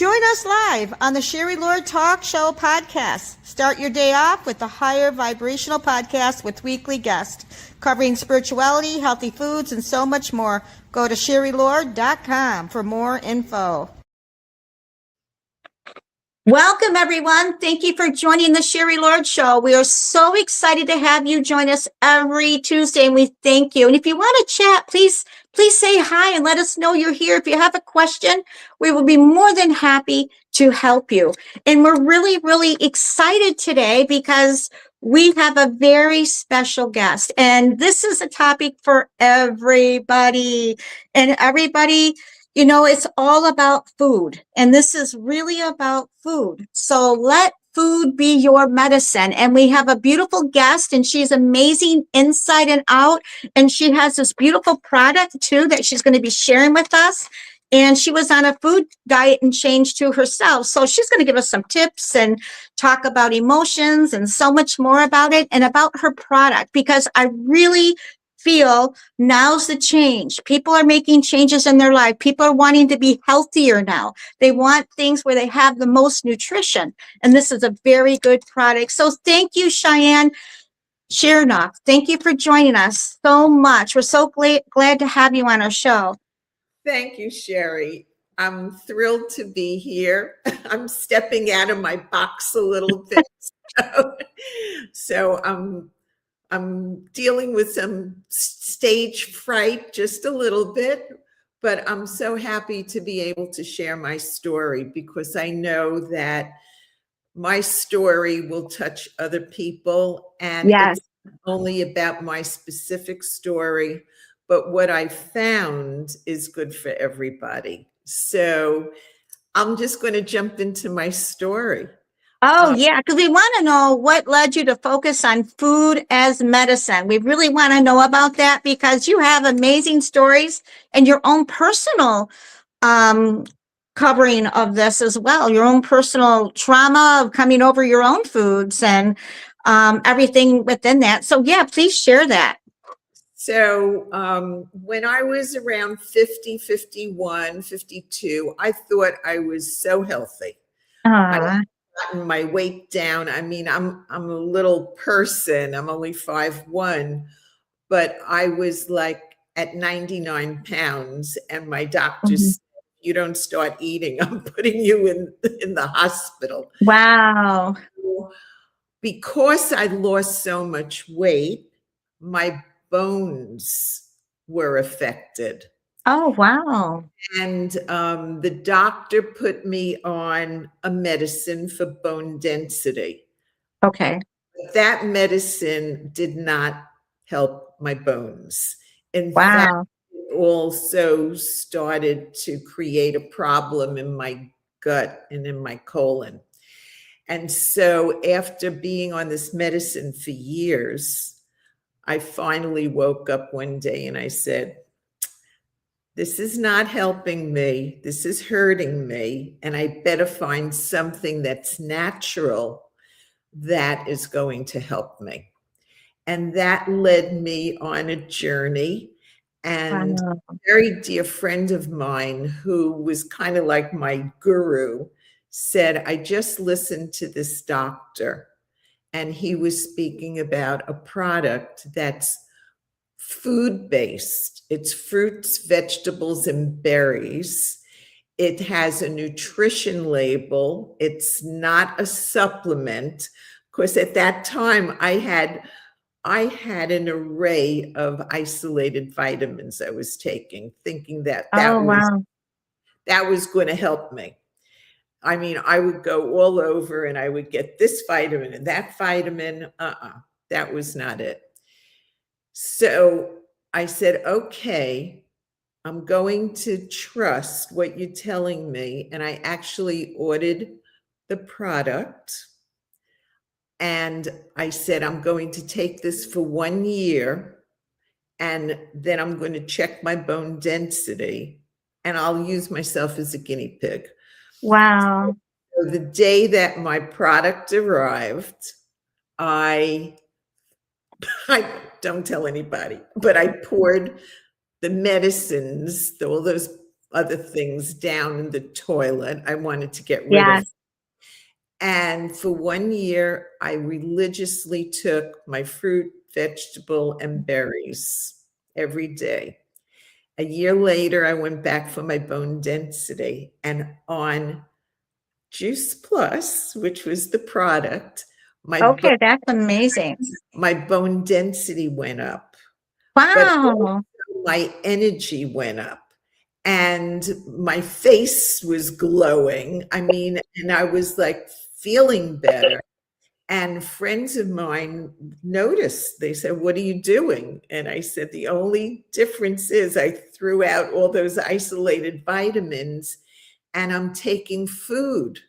Join us live on the Sherry Lord Talk Show podcast. Start your day off with the Higher Vibrational Podcast with weekly guests covering spirituality, healthy foods, and so much more. Go to sherrylord.com for more info. Welcome, everyone. Thank you for joining the Sherry Lord Show. We are so excited to have you join us every Tuesday, and we thank you. And if you want to chat, please say hi and let us know you're here. If you have a question, we will be more than happy to help you. And we're really, really excited today because we have a very special guest. And this is a topic for everybody. And everybody, you know, it's all about food. And this is really about food. So let food be your medicine. And we have a beautiful guest, and she's amazing inside and out. And she has this beautiful product too that she's going to be sharing with us. And she was on a food diet and change to herself. So she's going to give us some tips and talk about emotions and so much more about it and about her product, because I really feel now's the change. People are making changes in their life. People are wanting to be healthier now. They want things where they have the most nutrition. And this is a very good product. So thank you, Cheyenne Chernov. Thank you for joining us so much. We're so glad to have you on our show. Thank you, Sherry. I'm thrilled to be here. I'm stepping out of my box a little bit. So I'm dealing with some stage fright, just a little bit, but I'm so happy to be able to share my story, because I know that my story will touch other people, and Yes. It's not only about my specific story, but what I found is good for everybody. So I'm just going to jump into my story. Oh, yeah, because we want to know what led you to focus on food as medicine. We really want to know about that, because you have amazing stories and your own personal covering of this as well, your own personal trauma of coming over your own foods and everything within that. So, yeah, please share that. So when I was around 50, 51, 52, I thought I was so healthy. I gotten my weight down. I mean, I'm a little person. I'm only 5'1", but I was like at 99 pounds, and my doctor said, "You don't start eating, I'm putting you in the hospital." Wow. Because I lost so much weight, my bones were affected. Oh, wow. And the doctor put me on a medicine for bone density. Okay. That medicine did not help my bones. In fact, Wow. it also started to create a problem in my gut and in my colon. And so after being on this medicine for years, I finally woke up one day and I said, this is not helping me. This is hurting me. And I better find something that's natural that is going to help me. And that led me on a journey. And a very dear friend of mine, who was kind of like my guru, said, I just listened to this doctor, and he was speaking about a product that's food-based. It's fruits, vegetables, and berries. It has a nutrition label. It's not a supplement. Of course, at that time, I had an array of isolated vitamins I was taking, thinking that was going to help me. I mean, I would go all over and I would get this vitamin and that vitamin. That was not it. So I said, okay, I'm going to trust what you're telling me. And I actually ordered the product. And I said, I'm going to take this for 1 year. And then I'm going to check my bone density. And I'll use myself as a guinea pig. Wow. So the day that my product arrived, I don't tell anybody, but I poured the medicines, all those other things down in the toilet. I wanted to get rid of. Yes. And for 1 year, I religiously took my fruit, vegetable, and berries every day. A year later, I went back for my bone density, and on Juice Plus, which was the product, my Okay, that's amazing. bone density went up, but Wow. my energy went up and my face was glowing. I mean, and I was like feeling better. And friends of mine noticed. They said, "What are you doing?" And I said, "The only difference is I threw out all those isolated vitamins and I'm taking food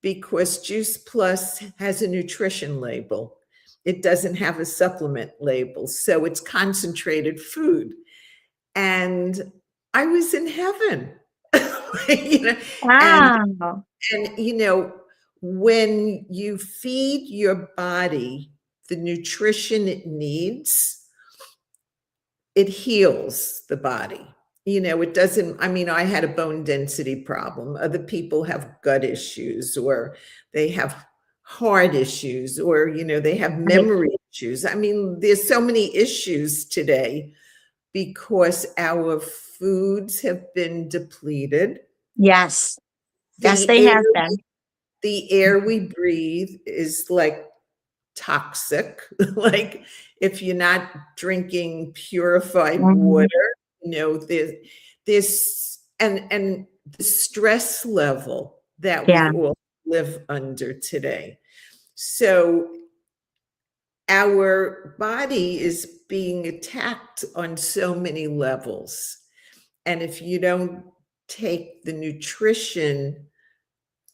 because Juice Plus has a nutrition label. It doesn't have a supplement label. So it's concentrated food." And I was in heaven. you know, and Wow. when you feed your body the nutrition it needs, it heals the body. It doesn't, I mean, I had a bone density problem. Other people have gut issues, or they have heart issues, or, they have Right. memory issues. I mean, there's so many issues today because our foods have been depleted. Yes. Yes, The they air, have been. the air we breathe is like toxic. Like if you're not drinking purified Mhm. water, there's and the stress level that we Yeah. all live under today. So our body is being attacked on so many levels. And if you don't take the nutrition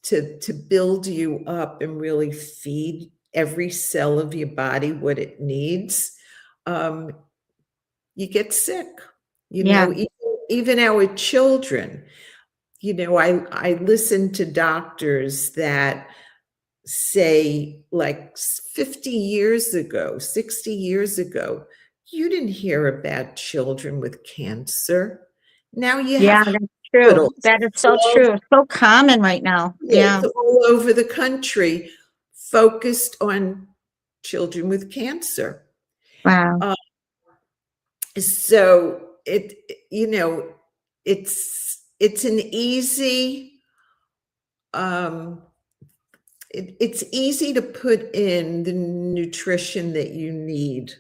to build you up and really feed every cell of your body what it needs, um, you get sick. Yeah. Even our children. I listen to doctors that say, like 50 years ago, 60 years ago, you didn't hear about children with cancer. Now you Yeah, have that's true. hospitals That is so all true. So common right now. It's Yeah. all over the country focused on children with cancer. Wow. Uh, so you know, it's an easy, um, it's easy to put in the nutrition that you need,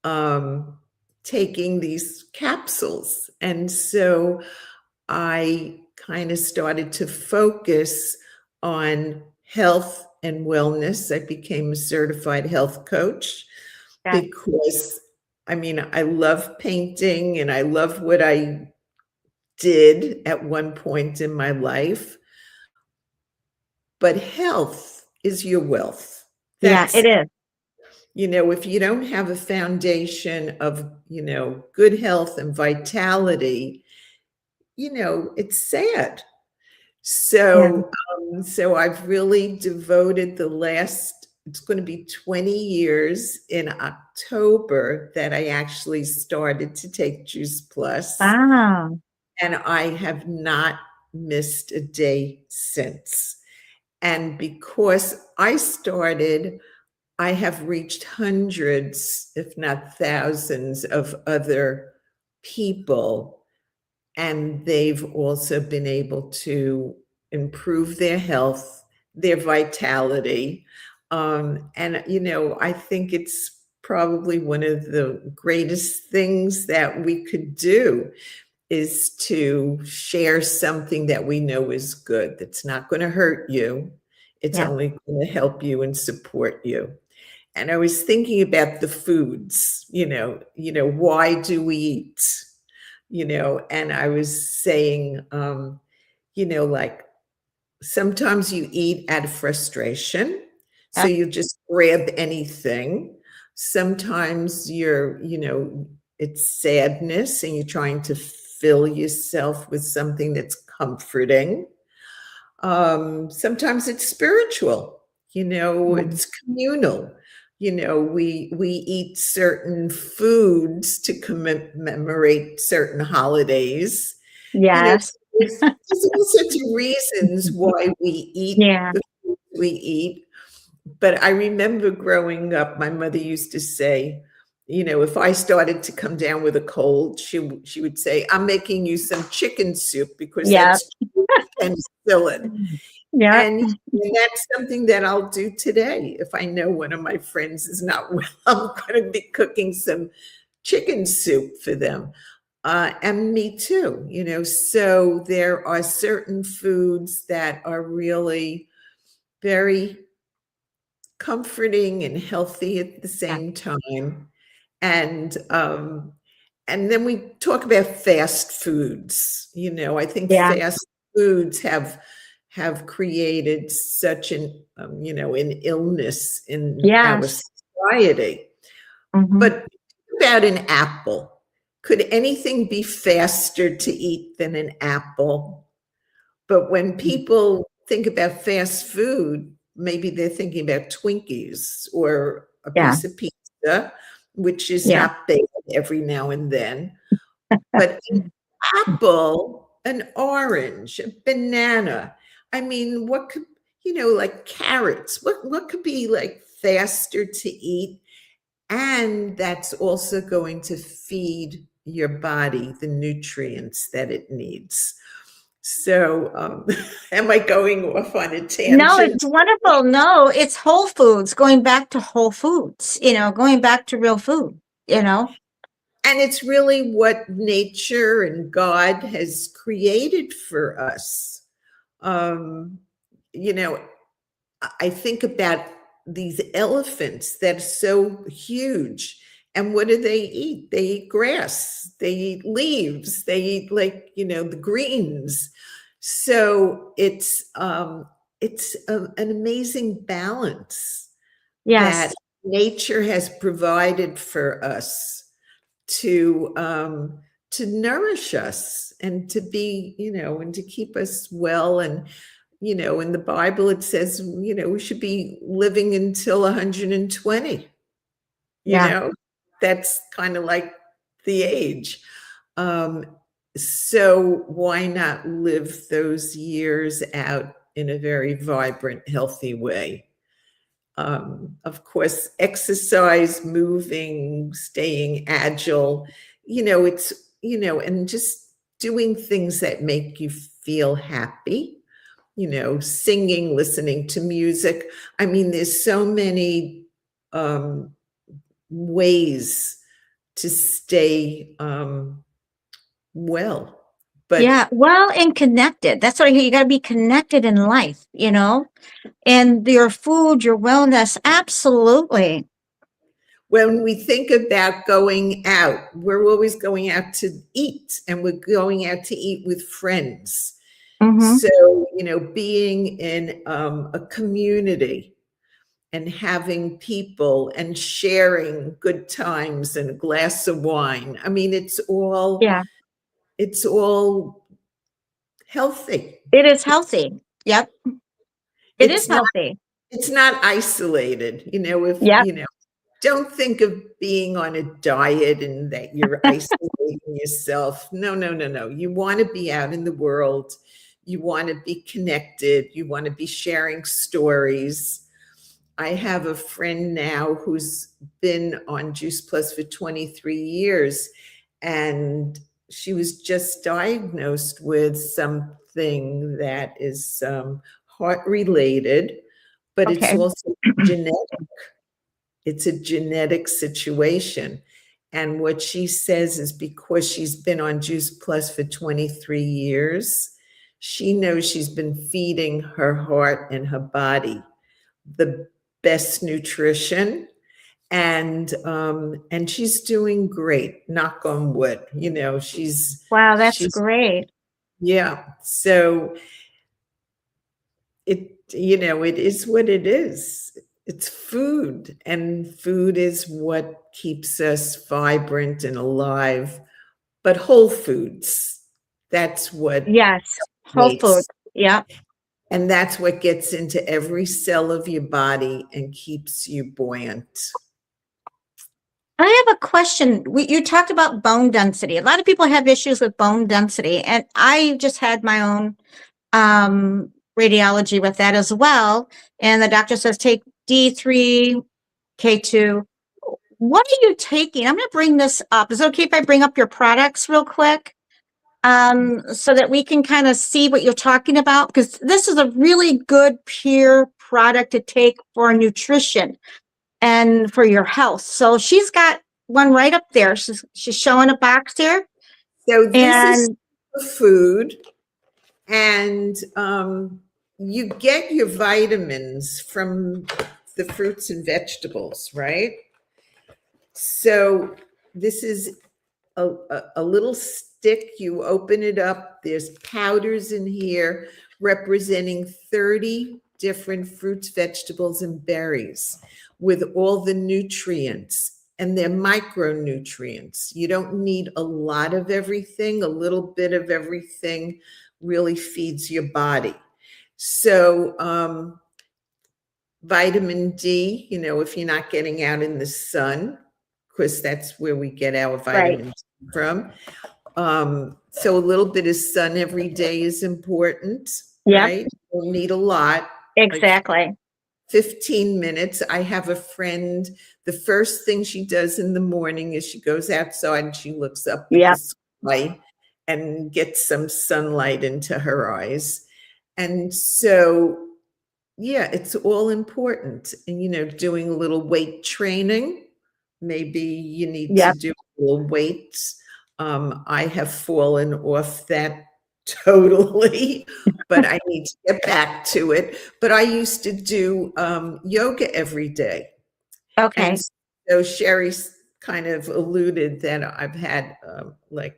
um, taking these capsules. And so I kind of started to focus on health and wellness. I became a certified health coach Yeah. because, I mean, I love painting and I love what I did at one point in my life. But health is your wealth. Yeah, That's, it is. if you don't have a foundation of, good health and vitality, it's sad. Yeah. So I've really devoted the last, it's going to be 20 years in October that I actually started to take Juice Plus, Wow. and I have not missed a day since. And because I started, I have reached hundreds, if not thousands, of other people, and they've also been able to improve their health, their vitality. And, I think it's probably one of the greatest things that we could do is to share something that we know is good, that's not going to hurt you. It's Yeah. only going to help you and support you. And I was thinking about the foods, why do we eat? And I was saying, like sometimes you eat out of frustration. So That's you just grab anything. Sometimes it's sadness and you're trying to fill yourself with something that's comforting. Sometimes it's spiritual, mm, it's communal. We eat certain foods to commemorate certain holidays. You know, Yes. there's all sorts of reasons why we eat Yeah. the food we eat. But I remember growing up, my mother used to say, you know, if I started to come down with a cold, she would say, "I'm making you some chicken soup because Yeah. that's penicillin." Yeah. And that's something that I'll do today. If I know one of my friends is not well, I'm going to be cooking some chicken soup for them. And me too, you know. So there are certain foods that are really very comforting and healthy at the Yeah. same time. And and then we talk about fast foods. You know, I think Yeah. fast foods have created such an you know, an illness in our Yes. society. Hmm. But about an apple. Could anything be faster to eat than an apple? But when people think about fast food, maybe they're thinking about Twinkies or a Yeah. piece of pizza, which is Yeah. not bad every now and then. But an apple, an orange, a banana. I mean, what could, you know, like carrots, what could be like faster to eat? And that's also going to feed your body the nutrients that it needs. So, am I going off on a No, tangent? it's wonderful. No, it's whole foods, going back to whole foods, going back to real food, you know? And it's really what nature and God has created for us. Um, you know, I think about these elephants that are so huge. And what do they eat? They eat grass, they eat leaves, they eat, like, you know, the greens. So it's an amazing balance that Yes. nature has provided for us to nourish us and to be, you know, and to keep us well. And you know, in the Bible, it says, you know, we should be living until 120, you Yeah. know, that's kind of like the age. Um, so why not live those years out in a very vibrant, healthy way? Of course, exercise, moving, staying agile, you know, it's, you know, and just doing things that make you feel happy, you know, singing, listening to music. I mean, there's so many um, ways to stay well. Yeah. But Well, and connected. That's what I hear. You got to be connected in life, and your food, your wellness. Absolutely. when we think about going out, we're always going out to eat and we're going out to eat with friends. Hmm. So, you know, being in a community and having people and sharing good times and a glass of wine. I mean, Yeah. it's all healthy. It is healthy. Yep. It is It's not healthy. it's not isolated. You know, if Yep. you know, don't think of being on a diet and that you're isolating yourself. No, no, no, no. You want to be out in the world. You want to be connected. You want to be sharing stories. I have a friend now who's been on Juice Plus for 23 years, and she was just diagnosed with something that is heart related, but it's Okay. also genetic. It's a genetic situation. And what she says is because she's been on Juice Plus for 23 years, she knows she's been feeding her heart and her body the best nutrition, and she's doing great, knock on wood. You know, Wow, that's she's great. yeah. So it, you know, it is what it is. It's food, and food is what keeps us vibrant and alive. But whole foods, that's what Yes. Whole food. makes, Yep. and that's what gets into every cell of your body and keeps you buoyant. I have a question. You talked about bone density. A lot of people have issues with bone density, and I just had my own radiology with that as well. And the doctor says take D3, K2. What are you taking? I'm going to bring this up. Is it okay if I bring up your products real quick? So that we can kind of see what you're talking about? Because this is a really good pure product to take for nutrition and for your health. So she's got one right up there. She's showing a box here. So this is And food, and you get your vitamins from the fruits and vegetables, right? So this is a little stick. You open it up. There's powders in here representing 30 different fruits, vegetables, and berries with all the nutrients, and they're micronutrients. You don't need a lot of everything. A little bit of everything really feeds your body. So vitamin D, if you're not getting out in the sun, because that's where we get our vitamins from. So a little bit of sun every day is important, right? You don't need a lot. exactly. Like 15 minutes. I have a friend, the first thing she does in the morning is she goes outside and she looks up at the sky and gets some sunlight into her eyes. And so, yeah, it's all important. And, doing a little weight training, maybe you need to do a little weights. I have fallen off that totally, but I need to get back to it. But I used to do yoga every day. Okay. And so Sherry's kind of alluded that I've had like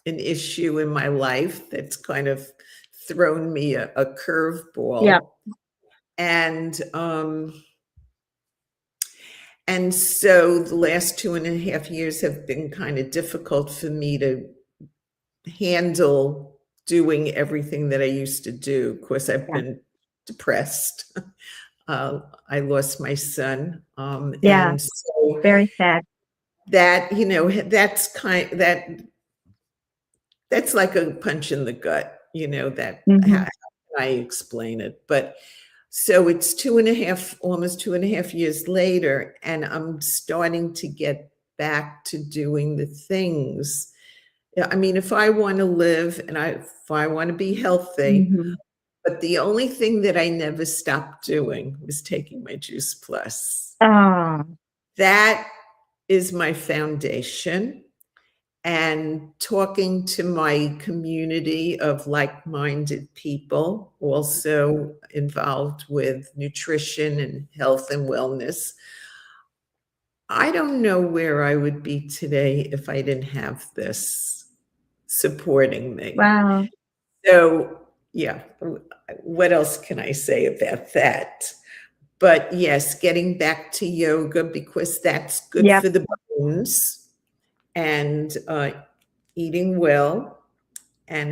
an issue in my life that's kind of thrown me a curveball. And so the last 2.5 years have been kind of difficult for me to handle doing everything that I used to do. Of course, I've been depressed. I lost my son. And so very sad. that, that's like a punch in the gut, how I explain it. But so it's 2.5, almost 2.5 years later, and I'm starting to get back to doing the things. I mean, if I want to live and if I want to be healthy, but the only thing that I never stopped doing was taking my Juice Plus. That is my foundation. And talking to my community of like-minded people, also involved with nutrition and health and wellness. I don't know where I would be today if I didn't have this supporting me. Wow. So, yeah, what else can I say about that? But yes, getting back to yoga, because that's good for the bones, and eating well, and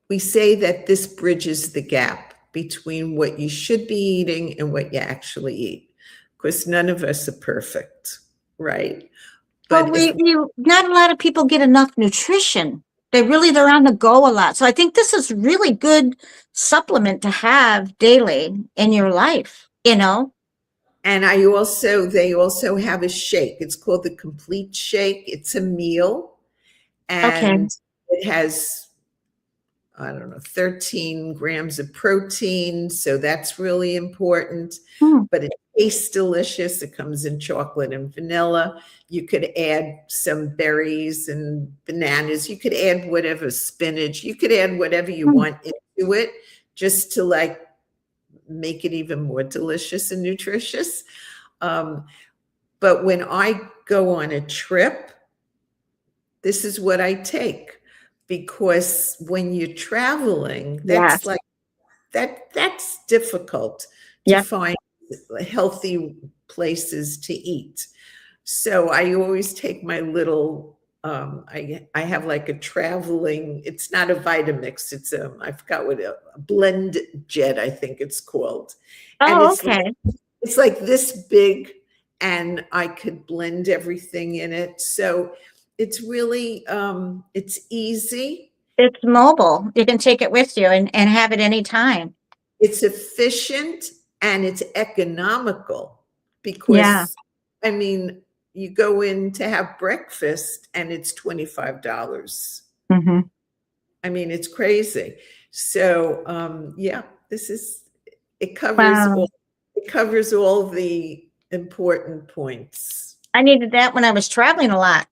we say that this bridges the gap between what you should be eating and what you actually eat, because none of us are perfect, right? But not a lot of people get enough nutrition. They're on the go a lot. So I think this is really good supplement to have daily in your life, And they also have a shake. It's called the Complete Shake. It's a meal, and it has, I don't know, 13 grams of protein. So that's really important. But it tastes delicious. It comes in chocolate and vanilla. You could add some berries and bananas. You could add whatever, spinach. You could add whatever you want into it, just to make it even more delicious and nutritious. But when I go on a trip, this is what I take, because when you're traveling, that's that's difficult to find healthy places to eat. So I always take my little, I have like a traveling, it's not a Vitamix, it's I forgot what, a blend jet, I think it's called. And it's like this big, and I could blend everything in it. So it's really, it's easy. It's mobile. You can take it with you and have it anytime. It's efficient and it's economical Yeah. because, I mean, you go in to have breakfast and it's $25. Mm-hmm. I mean, it's crazy. So, yeah, it covers Wow. it covers all the important points. I needed that when I was traveling a lot.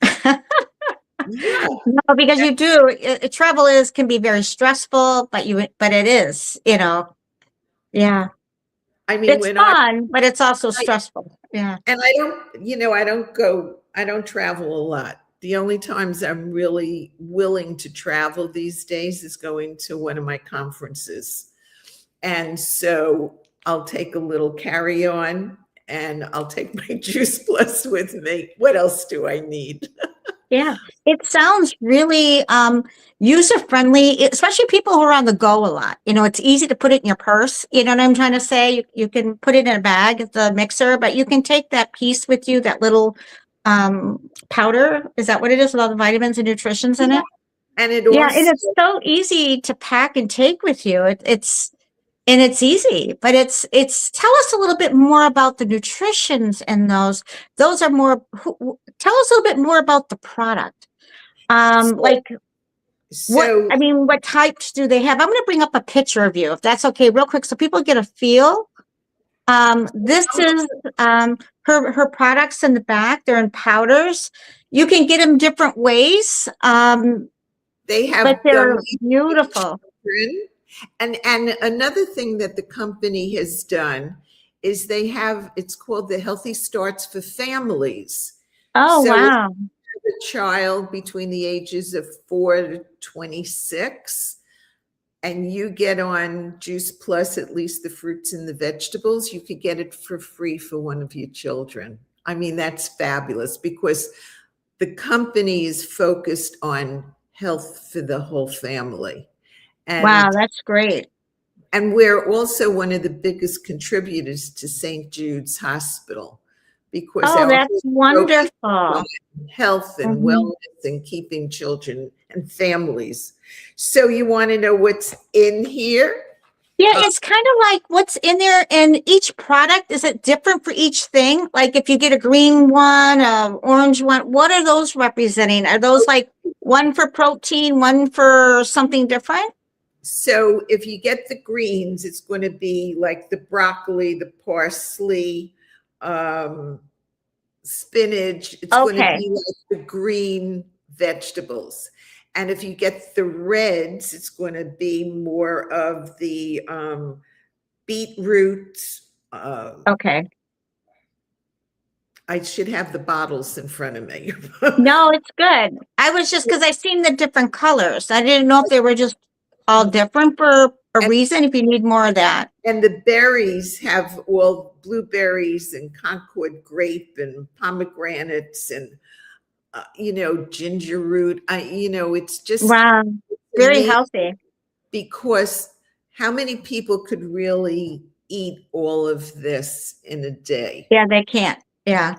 Yeah. No, because you do. Travel can be very stressful, but it is, yeah. I mean, It's when fun, but it's also stressful. Yeah. and I don't travel a lot. The only times I'm really willing to travel these days is going to one of my conferences. And so I'll take a little carry-on and I'll take my Juice Plus with me. What else do I need? Yeah. It sounds really user friendly, especially people who are on the go a lot. It's easy to put it in your purse. You know what I'm trying to say? You can put it in a bag at the mixer, but you can take that piece with you, that little powder. Is that what it is with all the vitamins and nutritions in it? And it Yeah, and also, it's so easy to pack and take with you. It's easy, but it's tell us a little bit more about the nutritions in those. Those are more tell us a little bit more about the product. Like so what types do they have? I'm going to bring up a picture of you if that's okay, real quick, so people get a feel. This is her products in the back. They're in powders. You can get them different ways. they But have they're gummies beautiful. for children. And another thing that the company has done is it's called the Healthy Starts for Families. Oh, So wow. a child between the ages of 4 to 26 and you get on Juice Plus, at least the fruits and the vegetables, you could get it for free for one of your children. I mean, that's fabulous because the company is focused on health for the whole family. Wow, And that's great. we're also one of the biggest contributors to St. Jude's Hospital because Oh, our that's whole focus wonderful. on health and Mhm. wellness and keeping children and families. So you want to know what's in here? Yeah, it's kind of like what's in there, and each product, is it different for each thing? Like if you get a green one, orange one, what are those representing? Are those like one for protein, one for something different? So if you get the greens, it's going to be like the broccoli, the parsley, spinach. It's going to Okay. be like the green vegetables. And if you get the reds, it's going to be more of the beetroot. Okay. I should have the bottles in front of me. No, it's good. I was just because I've seen the different colors. I didn't know if they were just all different for a reason, if you need more of that. And the berries have all blueberries and Concord grape and pomegranates and ginger root. It's just Wow. Very amazing healthy. because how many people could really eat all of this in a day? Yeah, they can't. Yeah.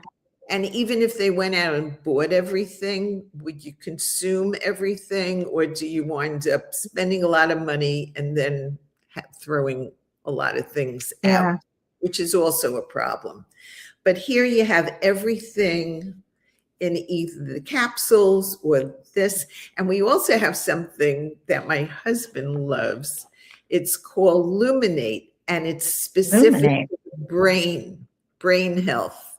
And even if they went out and bought everything, would you consume everything, or do you wind up spending a lot of money and then throwing a lot of things Yeah. out, which is also a problem. But here you have everything in either the capsules or this. And we also have something that my husband loves. It's called Luminate, and it's specific Luminate. to brain health.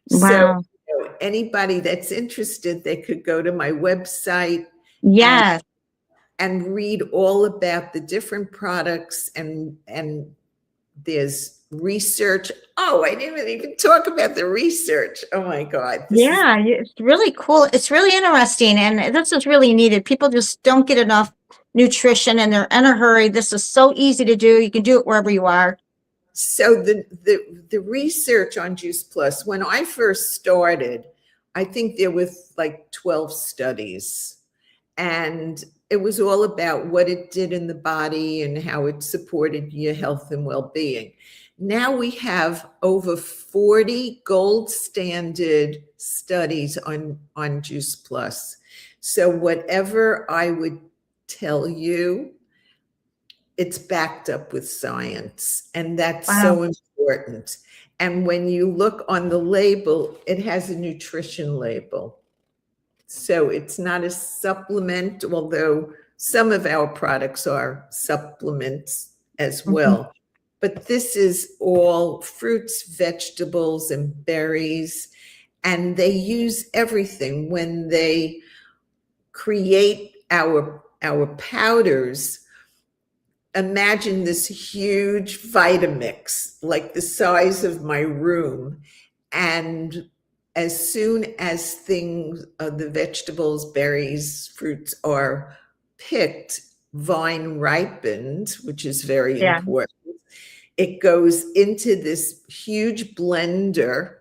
Wow. So anybody that's interested, they could go to my website Yes. and read all about the different products and there's research. Oh, I didn't even talk about the research. Oh my God. Yeah, it's really cool. It's really interesting. And this is really needed. People just don't get enough nutrition and they're in a hurry. This is so easy to do. You can do it wherever you are. So the research on Juice Plus, when I first started, I think there was like 12 studies. And it was all about what it did in the body and how it supported your health and well-being. Now we have over 40 gold standard studies on Juice Plus. So whatever I would tell you, it's backed up with science, and that's so important. And when you look on the label, it has a nutrition label. So it's not a supplement, although some of our products are supplements as well. But this is all fruits, vegetables, and berries. And they use everything when they create our powders. Imagine this huge Vitamix, like the size of my room. And as soon as things, the vegetables, berries, fruits are picked, vine ripened, which is very important, it goes into this huge blender,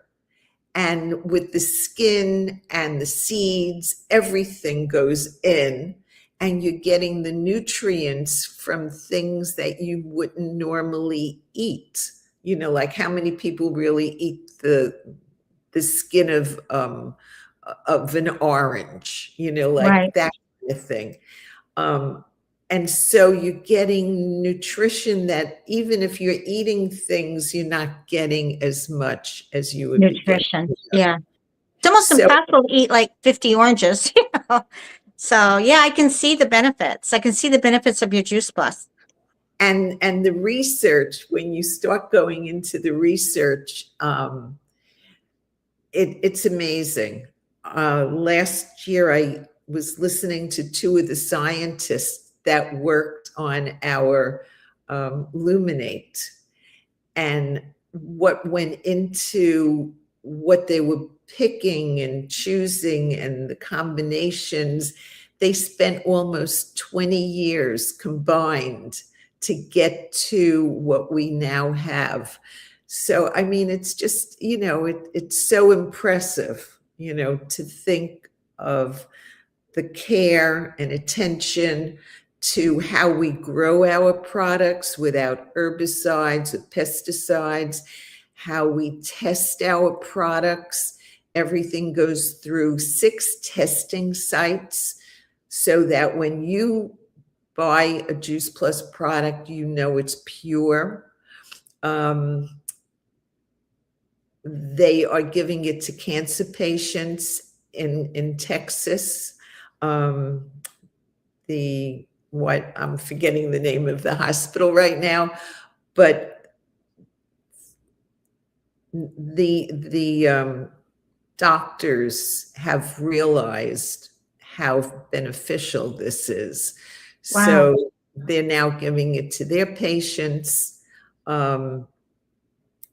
and with the skin and the seeds, everything goes in, and you're getting the nutrients from things that you wouldn't normally eat. You know, like how many people really eat the skin of an orange, you know, like that kind of thing. And so you're getting nutrition that even if you're eating things, you're not getting as much as you would be getting. Yeah. It's almost impossible to eat like 50 oranges, you know? So yeah, I can see the benefits. I can see the benefits of your Juice Plus. And the research, when you start going into the research, it's amazing. Last year, I was listening to two of the scientists that worked on our Luminate, and what went into what they were picking and choosing and the combinations. They spent almost 20 years combined to get to what we now have. So, I mean, it's just, you know, it's so impressive, you know, to think of the care and attention to how we grow our products without herbicides or pesticides, how we test our products. Everything goes through 6 testing sites so that when you buy a Juice Plus product, you know it's pure. They are giving it to cancer patients in Texas. I'm forgetting the name of the hospital right now, but the doctors have realized how beneficial this is. Wow. So they're now giving it to their patients.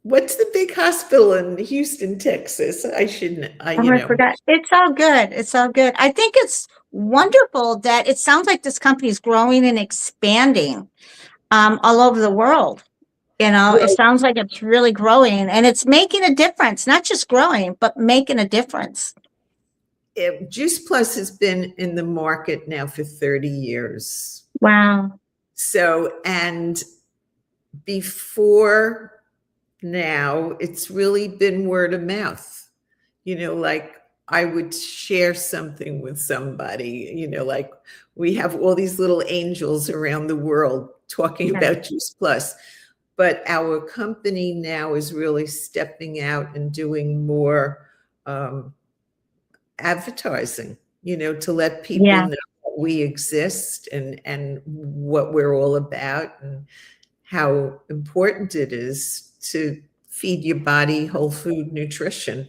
What's the big hospital in Houston, Texas? I forgot. It's all good. It's all good. I think it's wonderful that it sounds like this company is growing and expanding all over the world. You know, it sounds like it's really growing and it's making a difference, not just growing, but making a difference. Juice Plus has been in the market now for 30 years. Wow. So, and before now, it's really been word of mouth. You know, like I would share something with somebody, you know, like we have all these little angels around the world talking about Juice Plus. But our company now is really stepping out and doing more advertising, you know, to let people know that we exist and what we're all about and how important it is to feed your body whole food nutrition.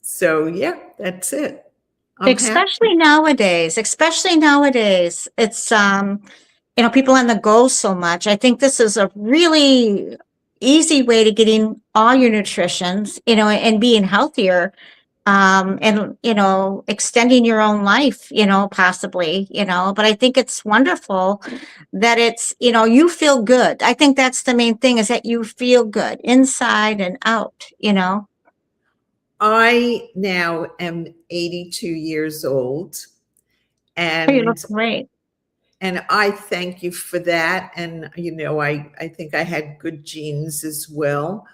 So yeah, that's it. Especially nowadays, it's you know, people on the go so much. I think this is a really easy way to getting all your nutritions, you know, and being healthier, and, you know, extending your own life, you know, possibly, you know, but I think it's wonderful that it's, you know, you feel good. I think that's the main thing, is that you feel good inside and out, you know. I now am 82 years old, You look and great. And I thank you for that. And, I think I had good genes as well.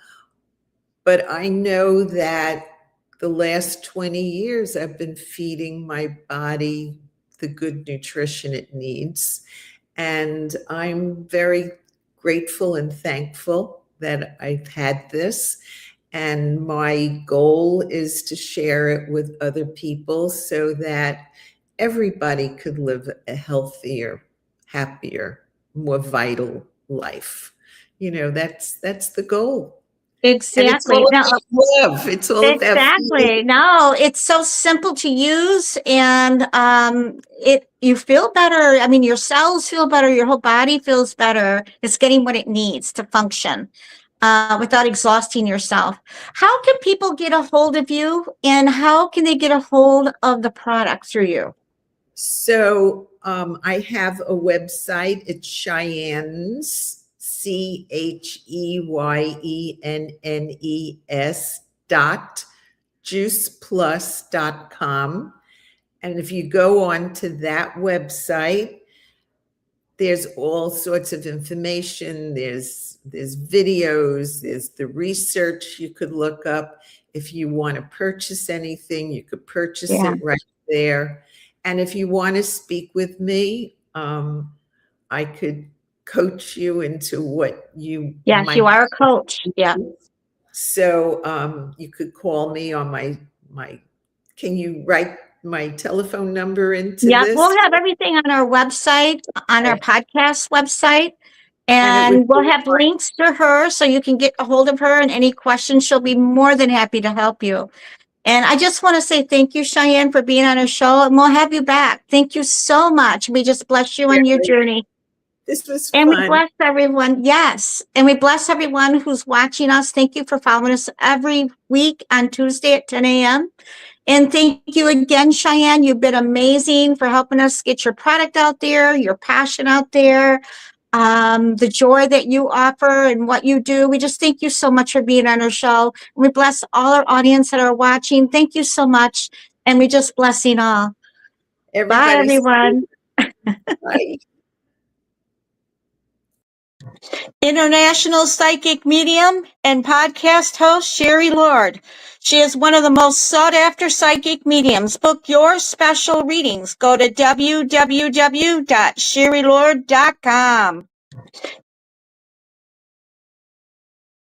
But I know that the last 20 years, I've been feeding my body the good nutrition it needs. And I'm very grateful and thankful that I've had this. And my goal is to share it with other people so that everybody could live a healthier, happier, more vital life. That's the goal. And it's Exactly. all Now, about love. It's all about exactly. No, it's so simple to use, and you feel better. I mean, your cells feel better, your whole body feels better. It's getting what it needs to function without exhausting yourself. How can people get a hold of you, and how can they get a hold of the product through you? So I have a website. It's Cheyenne's, CHEYENNES.juiceplus.com. And if you go on to that website, there's all sorts of information. There's videos, there's the research you could look up. If you want to purchase anything, you could purchase it right there. And if you want to speak with me, I could coach you into what you Yes, you are a coach. Yeah. So you could call me on my, can you write my telephone number into Yeah, this? we'll have everything on our website, on our podcast website, And and we'll have links to her so you can get a hold of her, and any questions, she'll be more than happy to help you. And I just want to say thank you, Cheyenne, for being on our show, and we'll have you back. Thank you so much. We just bless you on your journey. This was And fun. we bless everyone. Yes. And we bless everyone who's watching us. Thank you for following us every week on Tuesday at 10 a.m. And thank you again, Cheyenne. You've been amazing for helping us get your product out there, your passion out there, the joy that you offer and what you do. We just thank you so much for being on our show. We bless all our audience that are watching. Thank you so much. And we just blessing all. Bye, everyone. Bye. International psychic medium and podcast host Sherry Lord. She is one of the most sought after psychic mediums. Book your special readings. Go to www.sherrylord.com.